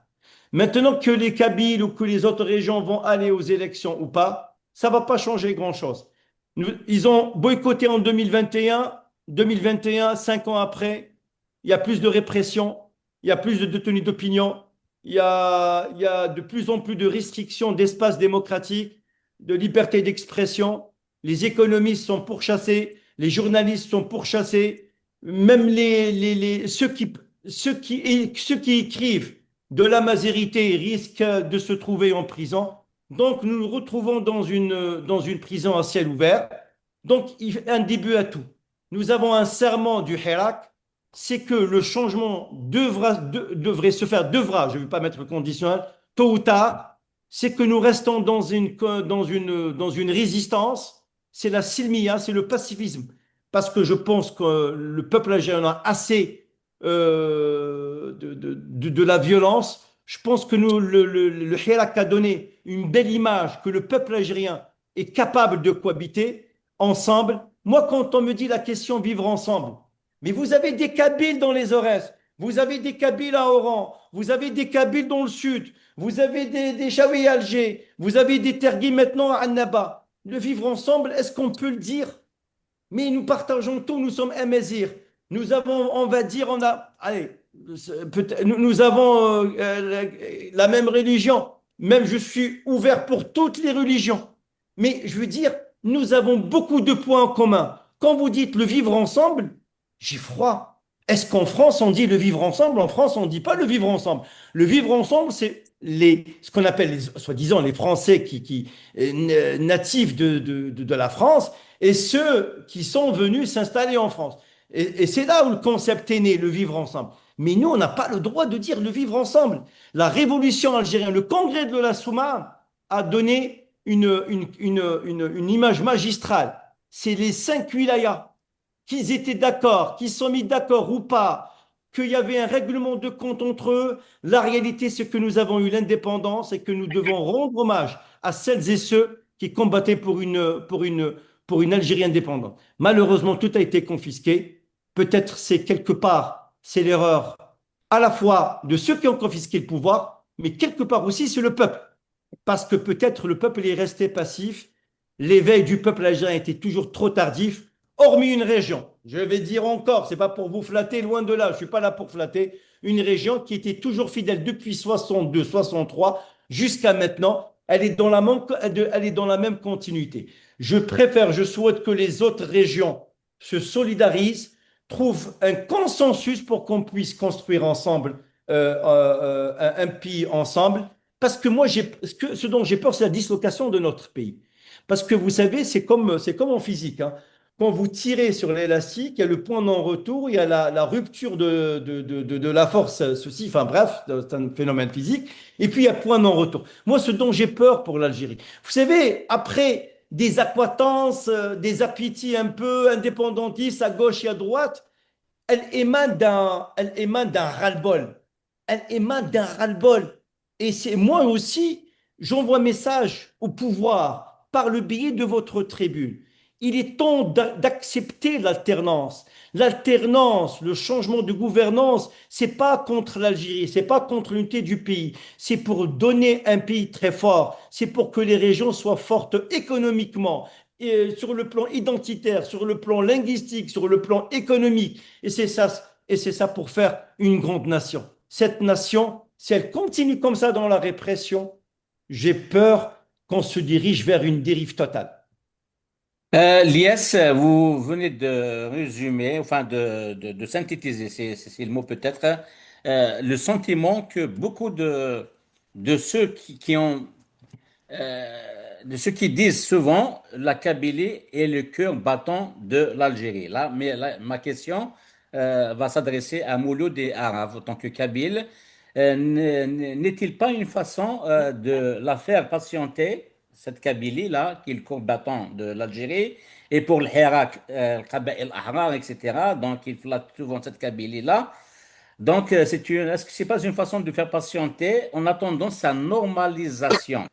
Maintenant que les Kabyles ou que les autres régions vont aller aux élections ou pas, ça ne va pas changer grand-chose. Ils ont boycotté en 2021, 5 ans après, il y a plus de répression, il y a plus de détenus d'opinion, il y a de plus en plus de restrictions d'espace démocratique, de liberté d'expression, les économistes sont pourchassés, les journalistes sont pourchassés, même ceux qui écrivent de la mazérité risquent de se trouver en prison. Donc, nous nous retrouvons dans une prison à ciel ouvert. Donc, il y a un début à tout. Nous avons un serment du Hirak, c'est que le changement devrait se faire, je ne vais pas mettre conditionnel, tôt ou tard, c'est que nous restons dans une résistance, c'est la silmiya, c'est le pacifisme. Parce que je pense que le peuple algérien a assez de la violence. Je pense que le Hirak a donné une belle image que le peuple algérien est capable de cohabiter ensemble. Moi, quand on me dit la question vivre ensemble, mais vous avez des Kabyles dans les Aurès, vous avez des Kabyles à Oran, vous avez des Kabyles dans le sud, vous avez des Chaouis à Alger, vous avez des Tergui maintenant à Annaba. Le vivre ensemble, est-ce qu'on peut le dire? Mais nous partageons tout, nous sommes Amazirs. Nous avons, on va dire, nous avons la même religion. Même je suis ouvert pour toutes les religions. Mais je veux dire, nous avons beaucoup de points en commun. Quand vous dites le vivre ensemble, j'ai froid. Est-ce qu'en France, on dit le vivre ensemble? En France, on ne dit pas le vivre ensemble. Le vivre ensemble, c'est ce qu'on appelle, soi-disant, les Français natifs de la France et ceux qui sont venus s'installer en France. Et c'est là où le concept est né, le vivre ensemble. Mais nous, on n'a pas le droit de dire le vivre ensemble. La révolution algérienne, le congrès de la Souma a donné une image magistrale. C'est les 5 wilayas qu'ils étaient d'accord, qu'ils sont mis d'accord ou pas, qu'il y avait un règlement de compte entre eux. La réalité, c'est que nous avons eu l'indépendance et que nous devons rendre hommage à celles et ceux qui combattaient pour une Algérie indépendante. Malheureusement, tout a été confisqué. Peut-être c'est l'erreur à la fois de ceux qui ont confisqué le pouvoir, mais quelque part aussi c'est le peuple. Parce que peut-être le peuple est resté passif. L'éveil du peuple algérien était toujours trop tardif. hormis une région. Je vais dire encore, c'est pas pour vous flatter, loin de là, je suis pas là pour flatter. Une région qui était toujours fidèle depuis 62, 63 jusqu'à maintenant. Elle est dans la même continuité. Je souhaite que les autres régions se solidarisent, trouvent un consensus pour qu'on puisse construire ensemble un pays ensemble. Parce que moi, ce dont j'ai peur, c'est la dislocation de notre pays. Parce que vous savez, c'est comme en physique, hein. Quand vous tirez sur l'élastique, il y a le point non-retour, il y a la rupture de la force, ceci, enfin bref, c'est un phénomène physique. Et puis il y a point non-retour. Moi, ce dont j'ai peur pour l'Algérie, vous savez, après des accointances, des appétits un peu indépendantistes à gauche et à droite, elle émane d'un ras-le-bol. Elle émane d'un ras-le-bol. Et c'est moi aussi, j'envoie un message au pouvoir par le biais de votre tribune. Il est temps d'accepter l'alternance. L'alternance, le changement de gouvernance, c'est pas contre l'Algérie, c'est pas contre l'unité du pays. C'est pour donner un pays très fort. C'est pour que les régions soient fortes économiquement, et sur le plan identitaire, sur le plan linguistique, sur le plan économique. Et c'est ça pour faire une grande nation. Cette nation, si elle continue comme ça dans la répression, j'ai peur qu'on se dirige vers une dérive totale. Lies, vous venez de résumer, enfin de synthétiser, c'est le mot peut-être, le sentiment que beaucoup de ceux qui ont de ceux qui disent souvent la Kabylie est le cœur battant de l'Algérie. Ma question va s'adresser à Mouloud et Araf en tant que Kabyle. N'est-il pas une façon de la faire patienter, cette Kabylie-là, qui est le cœur battant de l'Algérie, et pour le Hirak, le Qaba'il Ahrar, etc. Donc, il flatte souvent cette Kabylie-là. Donc, est-ce que c'est pas une façon de faire patienter en attendant sa normalisation?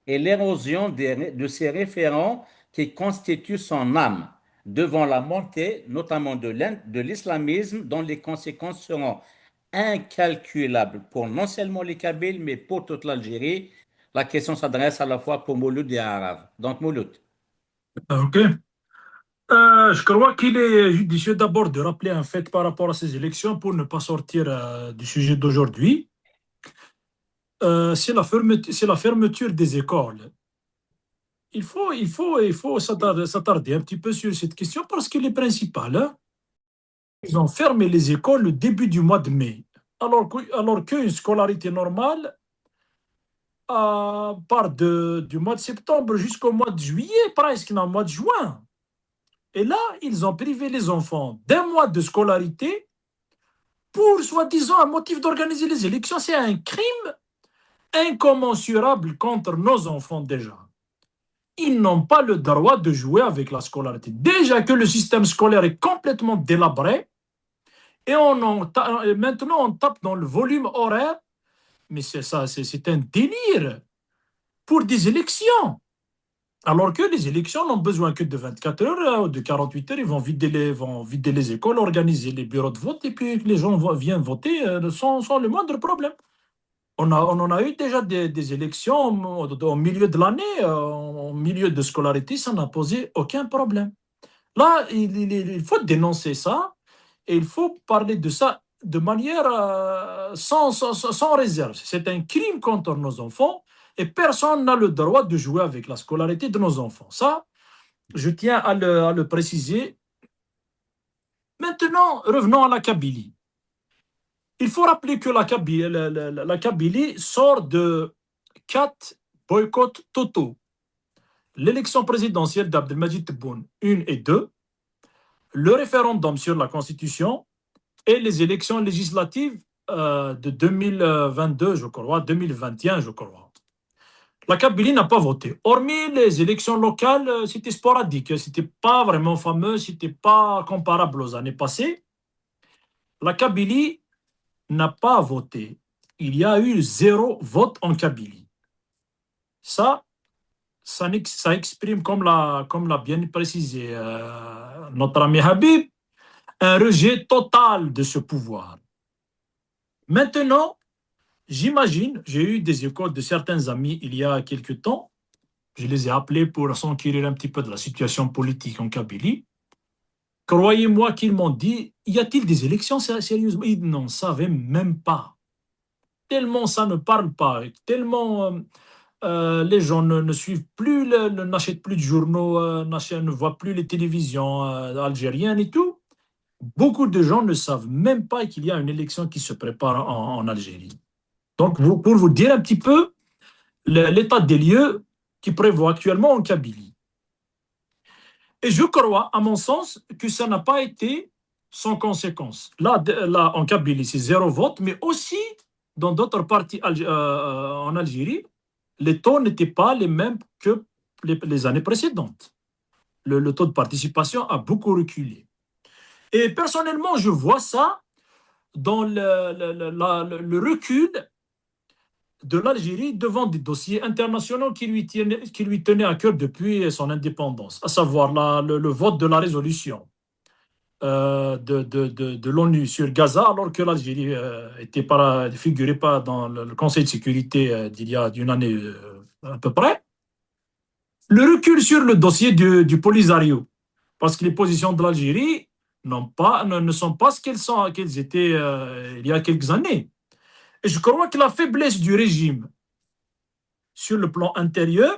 Et l'érosion de ces référents qui constituent son âme devant la montée, notamment de l'islamisme, dont les conséquences seront incalculables pour non seulement les Kabyles, mais pour toute l'Algérie. La question s'adresse à la fois pour Mouloud et Arav. Donc, Mouloud. Ok. Je crois qu'il est judicieux d'abord de rappeler un fait par rapport à ces élections pour ne pas sortir du sujet d'aujourd'hui. C'est la fermeture des écoles. Il faut s'attarder un petit peu sur cette question parce qu'elle est principale, hein. Ils ont fermé les écoles le début du mois de mai, alors qu'une scolarité normale part du mois de septembre jusqu'au mois de juillet, presque dans le mois de juin. Et là, ils ont privé les enfants d'un mois de scolarité pour, soi-disant, un motif d'organiser les élections. C'est un crime incommensurable contre nos enfants déjà. Ils n'ont pas le droit de jouer avec la scolarité. Déjà que le système scolaire est complètement délabré, et maintenant on tape dans le volume horaire, mais c'est un délire pour des élections. Alors que les élections n'ont besoin que de 24 heures ou de 48 heures, ils vont vider les écoles, organiser les bureaux de vote, et puis les gens viennent voter sans le moindre problème. On en a eu déjà des élections au milieu de l'année, au milieu de scolarité, ça n'a posé aucun problème. Là, il faut dénoncer ça et il faut parler de ça de manière sans réserve. C'est un crime contre nos enfants et personne n'a le droit de jouer avec la scolarité de nos enfants. Ça, je tiens à le préciser. Maintenant, revenons à la Kabylie. Il faut rappeler que la Kabylie sort de 4 boycotts totaux. L'élection présidentielle d'Abdelmajid Tebboune 1 et 2, le référendum sur la Constitution et les élections législatives de 2022, je crois, 2021, je crois. La Kabylie n'a pas voté. Hormis les élections locales, c'était sporadique, c'était pas vraiment fameux, c'était pas comparable aux années passées. La Kabylie n'a pas voté. Il y a eu 0 vote en Kabylie. Ça exprime, comme l'a bien précisé notre ami Habib, un rejet total de ce pouvoir. Maintenant, j'imagine, j'ai eu des échos de certains amis il y a quelque temps, je les ai appelés pour s'enquérir un petit peu de la situation politique en Kabylie. croyez-moi qu'ils m'ont dit, y a-t-il des élections sérieusement? Ils n'en savaient même pas. Tellement ça ne parle pas, tellement les gens ne suivent plus, n'achètent plus de journaux, ne voient plus les télévisions algériennes et tout. Beaucoup de gens ne savent même pas qu'il y a une élection qui se prépare en Algérie. Donc, pour vous dire un petit peu l'état des lieux qui prévoit actuellement en Kabylie. Et je crois, à mon sens, que ça n'a pas été sans conséquence. Là, en Kabylie, c'est 0 vote, mais aussi dans d'autres parties en Algérie, les taux n'étaient pas les mêmes que les années précédentes. Le taux de participation a beaucoup reculé. Et personnellement, je vois ça dans le recul de l'Algérie devant des dossiers internationaux qui lui tenaient à cœur depuis son indépendance, à savoir le vote de la résolution de l'ONU sur Gaza, alors que l'Algérie figurait pas dans le Conseil de sécurité d'il y a une année à peu près. Le recul sur le dossier du Polisario, parce que les positions de l'Algérie ne sont pas ce qu'elles étaient il y a quelques années. Et je crois que la faiblesse du régime sur le plan intérieur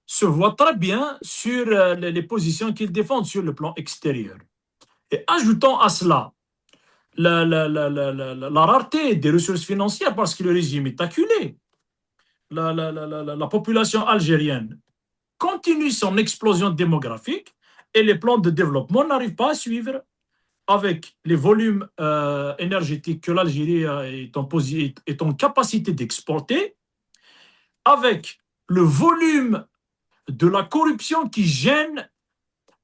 se voit très bien sur les positions qu'il défend sur le plan extérieur. Et ajoutons à cela la rareté des ressources financières parce que le régime est acculé. La population algérienne continue son explosion démographique et les plans de développement n'arrivent pas à suivre avec les volumes énergétiques que l'Algérie est en capacité d'exporter, avec le volume de la corruption qui gêne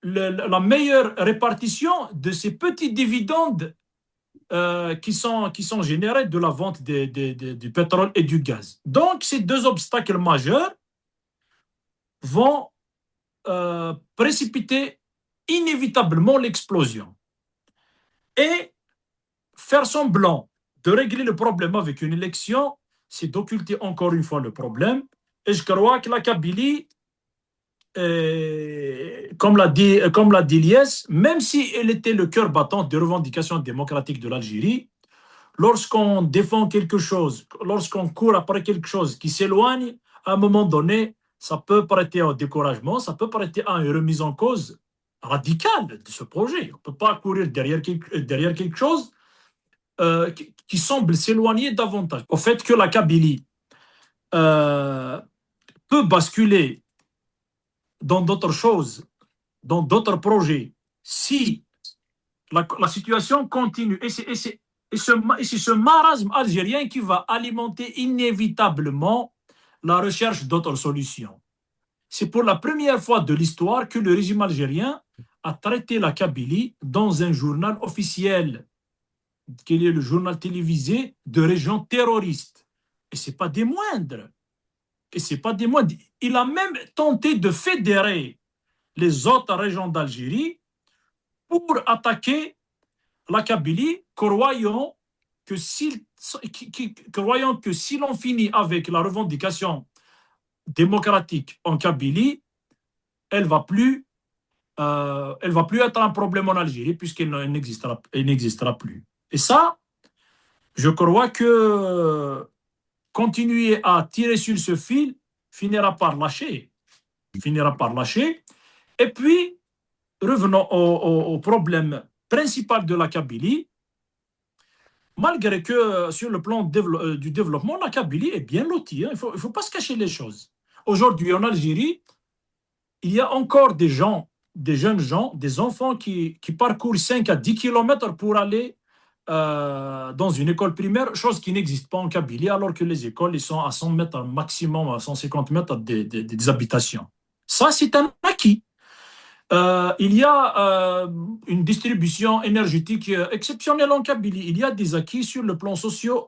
la meilleure répartition de ces petits dividendes qui sont générés de la vente du pétrole et du gaz. Donc, ces deux obstacles majeurs vont précipiter inévitablement l'explosion. Et faire semblant de régler le problème avec une élection, c'est d'occulter encore une fois le problème. Et je crois que la Kabylie, comme l'a dit Lies, même si elle était le cœur battant des revendications démocratiques de l'Algérie, lorsqu'on défend quelque chose, lorsqu'on court après quelque chose qui s'éloigne, à un moment donné, ça peut prêter au découragement, ça peut prêter à une remise en cause radicale de ce projet. On ne peut pas courir derrière quelque chose qui semble s'éloigner davantage. Au fait que la Kabylie peut basculer dans d'autres choses, dans d'autres projets, si la situation continue. Et c'est ce marasme algérien qui va alimenter inévitablement la recherche d'autres solutions. C'est pour la première fois de l'histoire que le régime algérien a traité la Kabylie dans un journal officiel, qui est le journal télévisé de régions terroristes. Et ce n'est pas des moindres. Il a même tenté de fédérer les autres régions d'Algérie pour attaquer la Kabylie, croyant que si l'on finit avec la revendication démocratique en Kabylie, elle ne va plus être un problème en Algérie puisqu'elle n'existera plus. Et ça, je crois que continuer à tirer sur ce fil finira par lâcher. Et puis, revenons au problème principal de la Kabylie. Malgré que sur le plan du développement, la Kabylie est bien lotie. Il ne faut pas se cacher les choses. Aujourd'hui, en Algérie, il y a encore des jeunes gens, des enfants qui parcourent 5 à 10 km pour aller dans une école primaire, chose qui n'existe pas en Kabylie, alors que les écoles ils sont à 100 mètres maximum, à 150 mètres des habitations. Ça, c'est un acquis. Il y a une distribution énergétique exceptionnelle en Kabylie. Il y a des acquis sur le plan social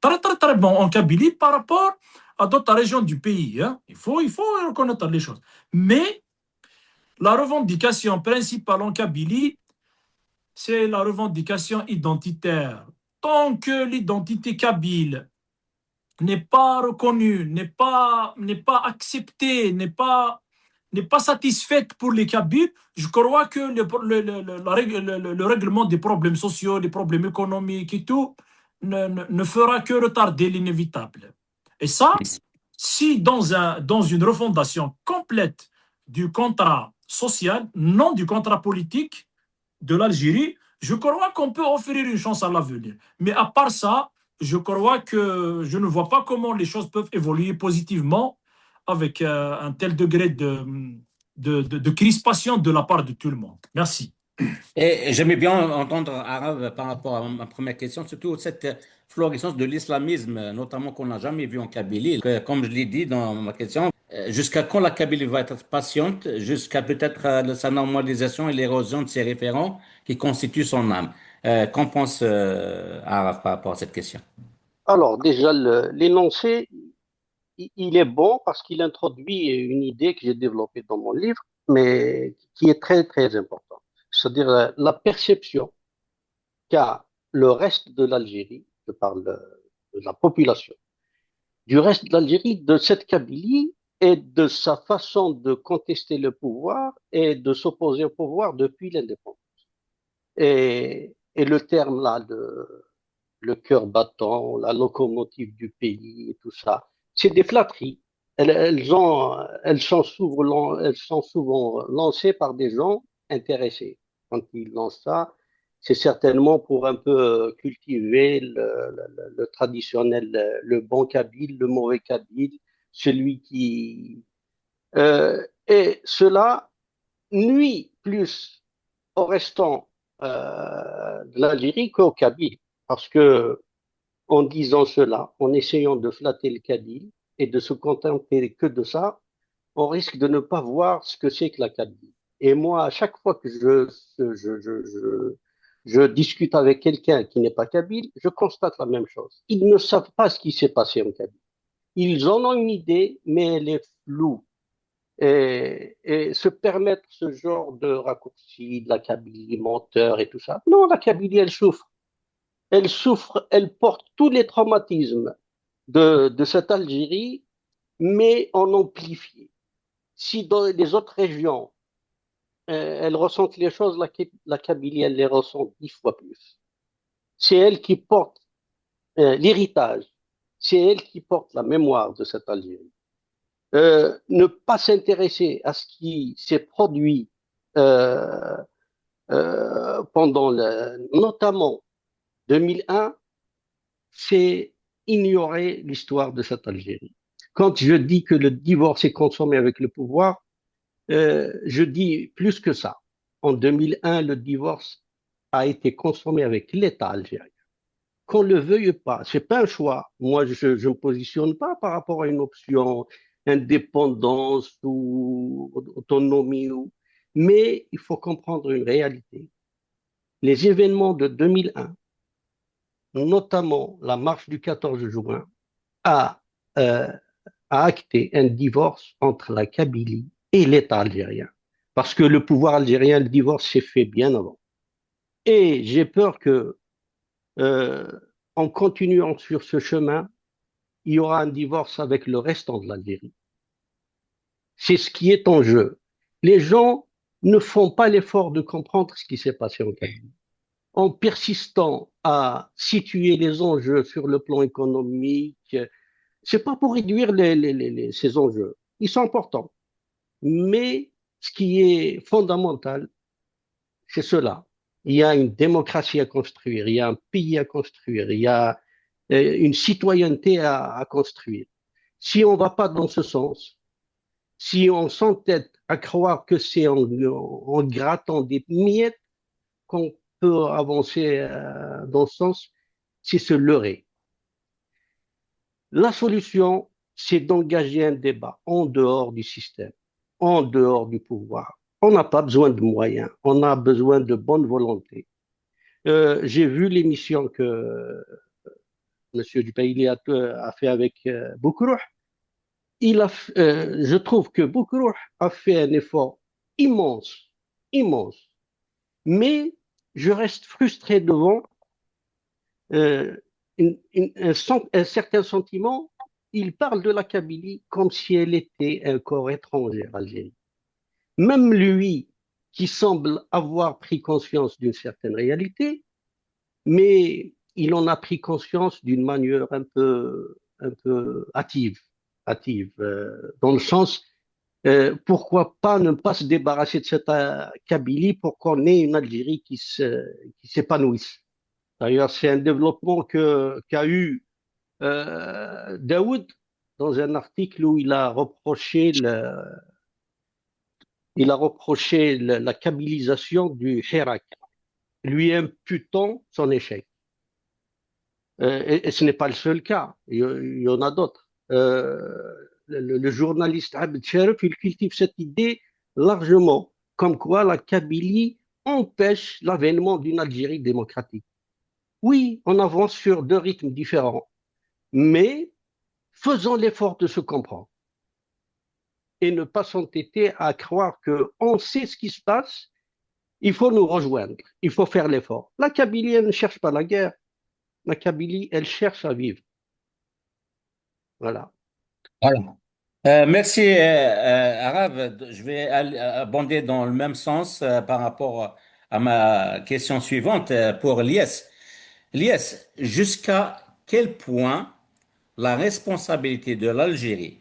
très, très, très bon en Kabylie par rapport à d'autres régions du pays. Hein. Il faut reconnaître les choses. Mais la revendication principale en Kabylie, c'est la revendication identitaire. Tant que l'identité kabyle n'est pas reconnue, n'est pas acceptée, n'est pas n'est pas satisfaite pour les Kabyles, je crois que le règlement des problèmes sociaux, des problèmes économiques et tout, ne fera que retarder l'inévitable. Et ça, si dans une refondation complète du contrat social, non du contrat politique de l'Algérie, je crois qu'on peut offrir une chance à l'avenir. Mais à part ça, je crois que je ne vois pas comment les choses peuvent évoluer positivement avec un tel degré de crispation de la part de tout le monde. Merci. Et j'aimais bien entendre Arabe par rapport à ma première question, surtout cette florissance de l'islamisme, notamment qu'on n'a jamais vu en Kabylie. Comme je l'ai dit dans ma question, jusqu'à quand la Kabylie va être patiente, jusqu'à peut-être sa normalisation et l'érosion de ses référents qui constituent son âme. Qu'en pense Arabe par rapport à cette question? Alors, déjà, l'énoncé, il est bon parce qu'il introduit une idée que j'ai développée dans mon livre, mais qui est très, très importante. C'est-à-dire la perception qu'a le reste de l'Algérie, je parle de la population, du reste de l'Algérie, de cette Kabylie et de sa façon de contester le pouvoir et de s'opposer au pouvoir depuis l'indépendance. Et le terme là, le cœur battant, la locomotive du pays et tout ça, c'est des flatteries. Elles sont souvent lancées par des gens intéressés. Quand ils lancent ça, c'est certainement pour un peu cultiver le traditionnel, le bon kabyle, le mauvais kabyle, celui qui... et cela nuit plus au restant de l'Algérie qu'au Kabyle. Parce que en disant cela, en essayant de flatter le Kabyle et de se contenter que de ça, on risque de ne pas voir ce que c'est que la Kabylie. Et moi, à chaque fois que je discute avec quelqu'un qui n'est pas kabyle, je constate la même chose. Ils ne savent pas ce qui s'est passé en Kabylie. Ils en ont une idée, mais elle est floue. Et se permettre ce genre de raccourci, de la Kabylie menteur et tout ça. Non, la Kabylie, elle souffre. Elle souffre, elle porte tous les traumatismes de cette Algérie, mais en amplifié. Si dans les autres régions, elle ressentent les choses, la Kabylie, elle les ressent 10 fois plus. C'est elle qui porte l'héritage, c'est elle qui porte la mémoire de cette Algérie. Ne pas s'intéresser à ce qui s'est produit euh, pendant notamment 2001, c'est ignorer l'histoire de cette Algérie. Quand je dis que le divorce est consommé avec le pouvoir, je dis plus que ça. En 2001, le divorce a été consommé avec l'État algérien. Qu'on le veuille pas, c'est pas un choix. Moi, je ne me positionne pas par rapport à une option indépendance ou autonomie. Mais il faut comprendre une réalité. Les événements de 2001, notamment la marche du 14 juin, a, euh, a acté un divorce entre la Kabylie et l'État algérien. Parce que le pouvoir algérien, le divorce s'est fait bien avant. Et j'ai peur que, euh, en continuant sur ce chemin, il y aura un divorce avec le restant de l'Algérie. C'est ce qui est en jeu. Les gens ne font pas l'effort de comprendre ce qui s'est passé en Kabylie. En persistant à situer les enjeux sur le plan économique, c'est pas pour réduire ces enjeux. Ils sont importants. Mais ce qui est fondamental, c'est cela. Il y a une démocratie à construire, il y a un pays à construire, il y a une citoyenneté à construire. Si on ne va pas dans ce sens, si on s'entête à croire que c'est en grattant des miettes qu'on peut avancer dans ce sens, c'est se leurrer. La solution, c'est d'engager un débat en dehors du système, en dehors du pouvoir. On n'a pas besoin de moyens, on a besoin de bonne volonté. J'ai vu l'émission que M. Dupaili a fait avec Boukrouh. Je trouve que Boukrouh a fait un effort immense, immense. Mais je reste frustré devant euh, un certain sentiment. Il parle de la Kabylie comme si elle était un corps étranger à l'Algérie. Même lui, qui semble avoir pris conscience d'une certaine réalité, mais il en a pris conscience d'une manière un peu hâtive, dans le sens, pourquoi pas ne pas se débarrasser de cette Kabylie pour qu'on ait une Algérie qui s'épanouisse. D'ailleurs, c'est un développement qu'a eu Daoud dans un article où il a reproché la kabylisation du Hirak, lui imputant son échec. Et ce n'est pas le seul cas, il y en a d'autres. Le journaliste Abd Sharif, il cultive cette idée largement, comme quoi la Kabylie empêche l'avènement d'une Algérie démocratique. Oui, on avance sur deux rythmes différents, mais faisons l'effort de se comprendre et ne pas s'entêter à croire qu'on sait ce qui se passe, il faut nous rejoindre, il faut faire l'effort. La Kabylie, elle ne cherche pas la guerre, la Kabylie, elle cherche à vivre. Voilà. Voilà. Merci, Arav. Je vais abonder dans le même sens par rapport à ma question suivante pour Lies. Lies, jusqu'à quel point la responsabilité de l'Algérie,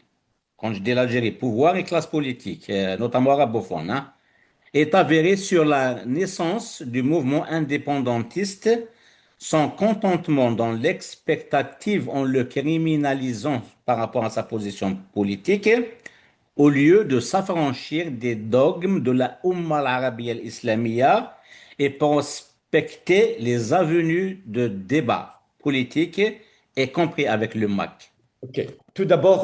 quand je dis l'Algérie, pouvoir et classe politique, notamment arabophone, hein, est avérée sur la naissance du mouvement indépendantiste, son contentement dans l'expectative en le criminalisant par rapport à sa position politique, au lieu de s'affranchir des dogmes de la Ummah al-Arabiyya al-Islamiyya et prospecter les avenues de débat politique, y compris avec le MAC. Ok. Tout d'abord,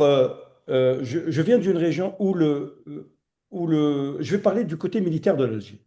je viens d'une région où je vais parler du côté militaire de l'Algérie.